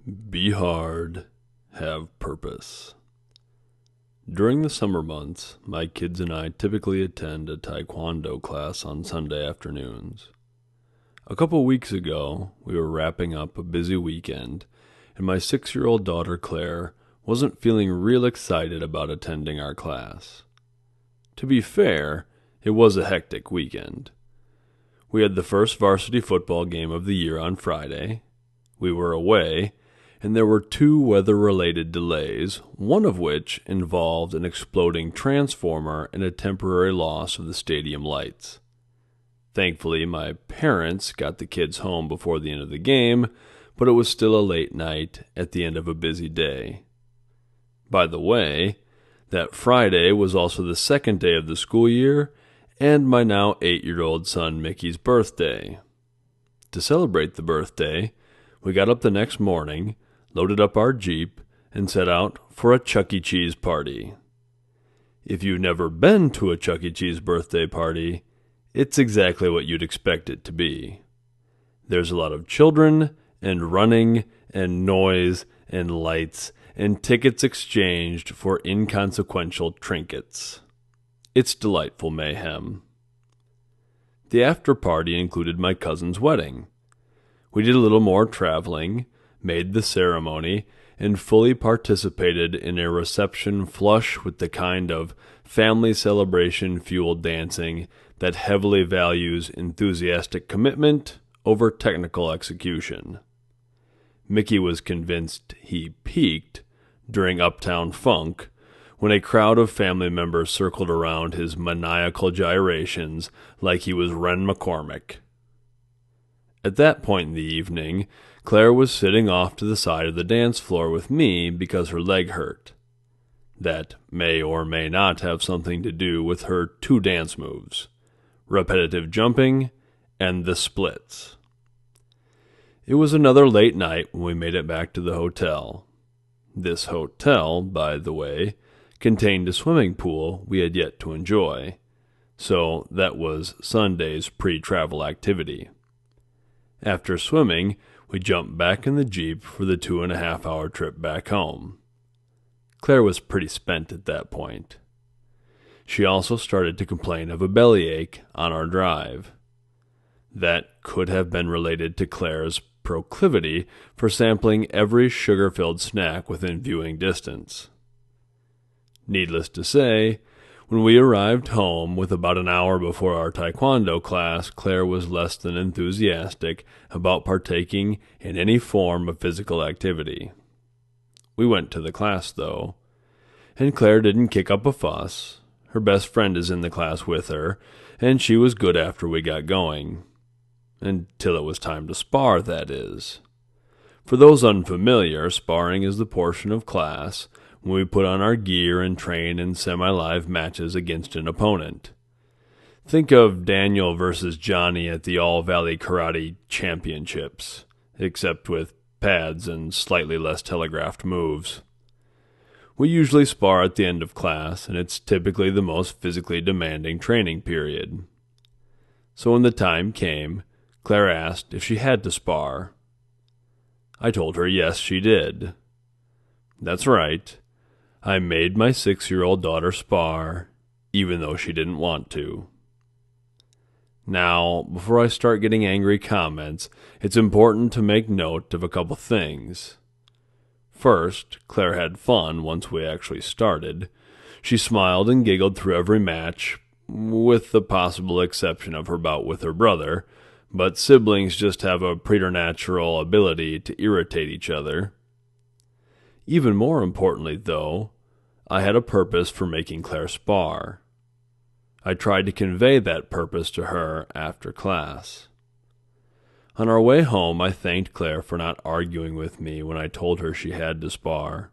Be hard, have purpose. During the summer months, my kids and I typically attend a taekwondo class on Sunday afternoons. A couple weeks ago, we were wrapping up a busy weekend, and my 6-year-old daughter Claire wasn't feeling real excited about attending our class. To be fair, it was a hectic weekend. We had the first varsity football game of the year on Friday. We were away, and there were 2 weather-related delays, one of which involved an exploding transformer and a temporary loss of the stadium lights. Thankfully, my parents got the kids home before the end of the game, but it was still a late night at the end of a busy day. By the way, that Friday was also the second day of the school year, and my now 8-year-old son Mickey's birthday. To celebrate the birthday, we got up the next morning, loaded up our Jeep, and set out for a Chuck E. Cheese party. If you've never been to a Chuck E. Cheese birthday party, it's exactly what you'd expect it to be. There's a lot of children, and running, and noise, and lights, and tickets exchanged for inconsequential trinkets. It's delightful mayhem. The after party included my cousin's wedding. We did a little more traveling, made the ceremony, and fully participated in a reception flush with the kind of family celebration-fueled dancing that heavily values enthusiastic commitment over technical execution. Mickey was convinced he peaked during Uptown Funk when a crowd of family members circled around his maniacal gyrations like he was Ren McCormick. At that point in the evening, Claire was sitting off to the side of the dance floor with me because her leg hurt. That may or may not have something to do with her 2 dance moves: repetitive jumping and the splits. It was another late night when we made it back to the hotel. This hotel, by the way, contained a swimming pool we had yet to enjoy, so that was Sunday's pre-travel activity. After swimming, we jumped back in the Jeep for the 2.5-hour trip back home. Claire was pretty spent at that point. She also started to complain of a bellyache on our drive. That could have been related to Claire's proclivity for sampling every sugar-filled snack within viewing distance. Needless to say, when we arrived home with about an hour before our taekwondo class, Claire was less than enthusiastic about partaking in any form of physical activity. We went to the class, though, and Claire didn't kick up a fuss. Her best friend is in the class with her, and she was good after we got going. Until it was time to spar, that is. For those unfamiliar, sparring is the portion of class when we put on our gear and train in semi-live matches against an opponent. Think of Daniel versus Johnny at the All-Valley Karate Championships, except with pads and slightly less telegraphed moves. We usually spar at the end of class, and it's typically the most physically demanding training period. So when the time came, Claire asked if she had to spar. I told her yes, she did. That's right. I made my 6-year-old daughter spar, even though she didn't want to. Now, before I start getting angry comments, it's important to make note of a couple things. First, Claire had fun once we actually started. She smiled and giggled through every match, with the possible exception of her bout with her brother, but siblings just have a preternatural ability to irritate each other. Even more importantly, though, I had a purpose for making Claire spar. I tried to convey that purpose to her after class. On our way home, I thanked Claire for not arguing with me when I told her she had to spar,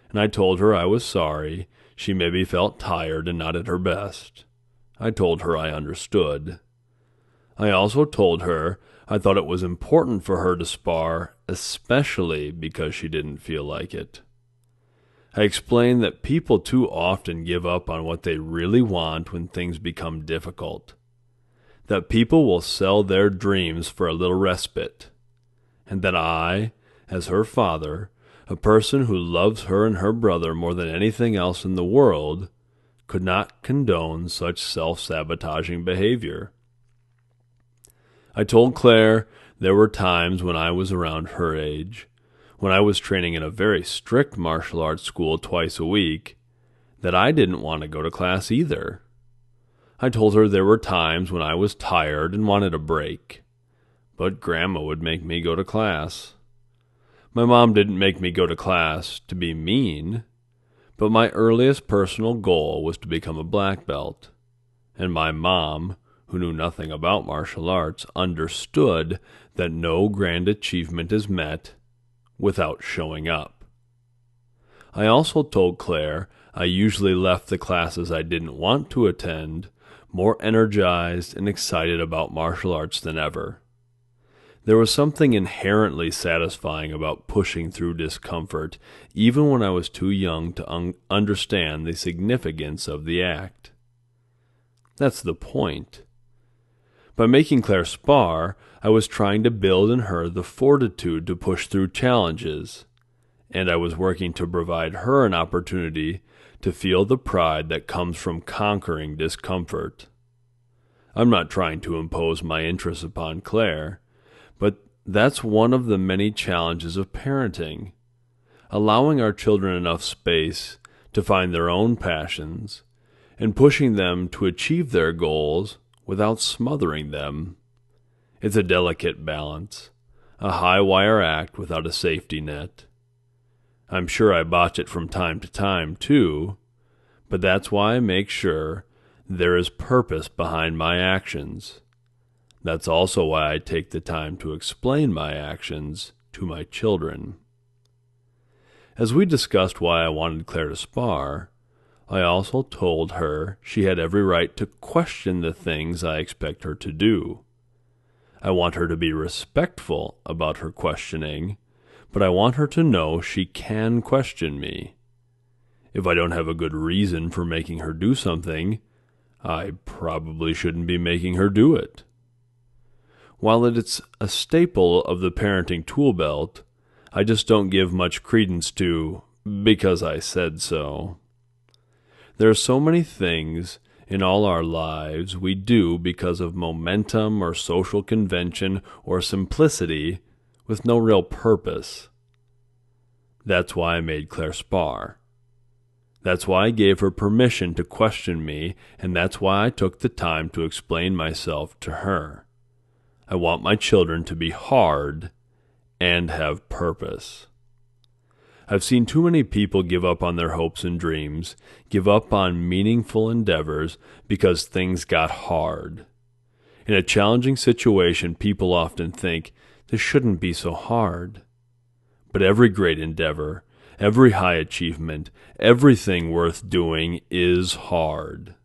and I told her I was sorry she maybe felt tired and not at her best. I told her I understood. I also told her I thought it was important for her to spar, especially because she didn't feel like it. I explained that people too often give up on what they really want when things become difficult. That people will sell their dreams for a little respite. And that I, as her father, a person who loves her and her brother more than anything else in the world, could not condone such self-sabotaging behavior. I told Claire there were times when I was around her age, when I was training in a very strict martial arts school twice a week, that I didn't want to go to class either. I told her there were times when I was tired and wanted a break, but Grandma would make me go to class. My mom didn't make me go to class to be mean, but my earliest personal goal was to become a black belt, and my mom, who knew nothing about martial arts, understood that no grand achievement is met without showing up. I also told Claire I usually left the classes I didn't want to attend more energized and excited about martial arts than ever. There was something inherently satisfying about pushing through discomfort, even when I was too young to understand the significance of the act. That's the point. By making Claire spar, I was trying to build in her the fortitude to push through challenges, and I was working to provide her an opportunity to feel the pride that comes from conquering discomfort. I'm not trying to impose my interests upon Claire, but that's one of the many challenges of parenting, allowing our children enough space to find their own passions and pushing them to achieve their goals without smothering them. It's a delicate balance, a high-wire act without a safety net. I'm sure I botch it from time to time, too, but that's why I make sure there is purpose behind my actions. That's also why I take the time to explain my actions to my children. As we discussed why I wanted Claire to spar, I also told her she had every right to question the things I expect her to do. I want her to be respectful about her questioning, but I want her to know she can question me. If I don't have a good reason for making her do something, I probably shouldn't be making her do it. While it's a staple of the parenting tool belt, I just don't give much credence to because I said so. There are so many things in all our lives we do because of momentum or social convention or simplicity with no real purpose. That's why I made Claire spar. That's why I gave her permission to question me, and that's why I took the time to explain myself to her. I want my children to be hard and have purpose. I've seen too many people give up on their hopes and dreams, give up on meaningful endeavors because things got hard. In a challenging situation, people often think, this shouldn't be so hard. But every great endeavor, every high achievement, everything worth doing is hard.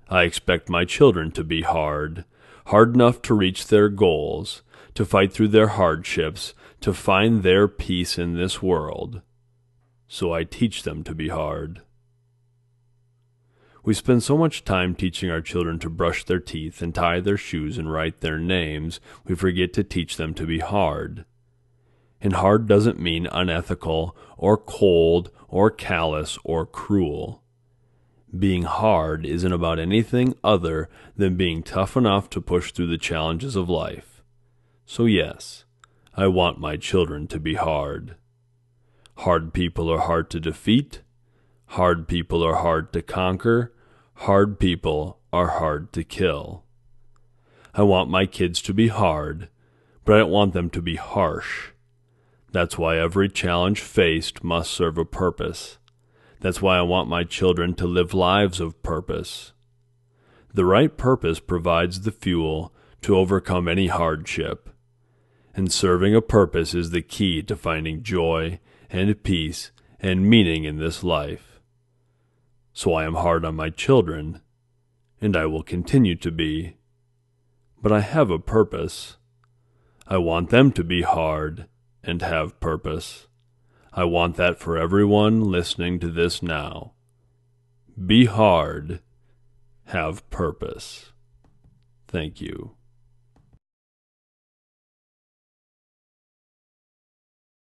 I expect my children to be hard enough to reach their goals, to fight through their hardships, to find their peace in this world. So I teach them to be hard. We spend so much time teaching our children to brush their teeth and tie their shoes and write their names, we forget to teach them to be hard. And hard doesn't mean unethical or cold or callous or cruel. Being hard isn't about anything other than being tough enough to push through the challenges of life. So yes, I want my children to be hard. Hard people are hard to defeat. Hard people are hard to conquer. Hard people are hard to kill. I want my kids to be hard, but I don't want them to be harsh. That's why every challenge faced must serve a purpose. That's why I want my children to live lives of purpose. The right purpose provides the fuel to overcome any hardship, and serving a purpose is the key to finding joy and peace and meaning in this life. So I am hard on my children, and I will continue to be. But I have a purpose. I want them to be hard and have purpose. I want that for everyone listening to this now. Be hard, have purpose. Thank you.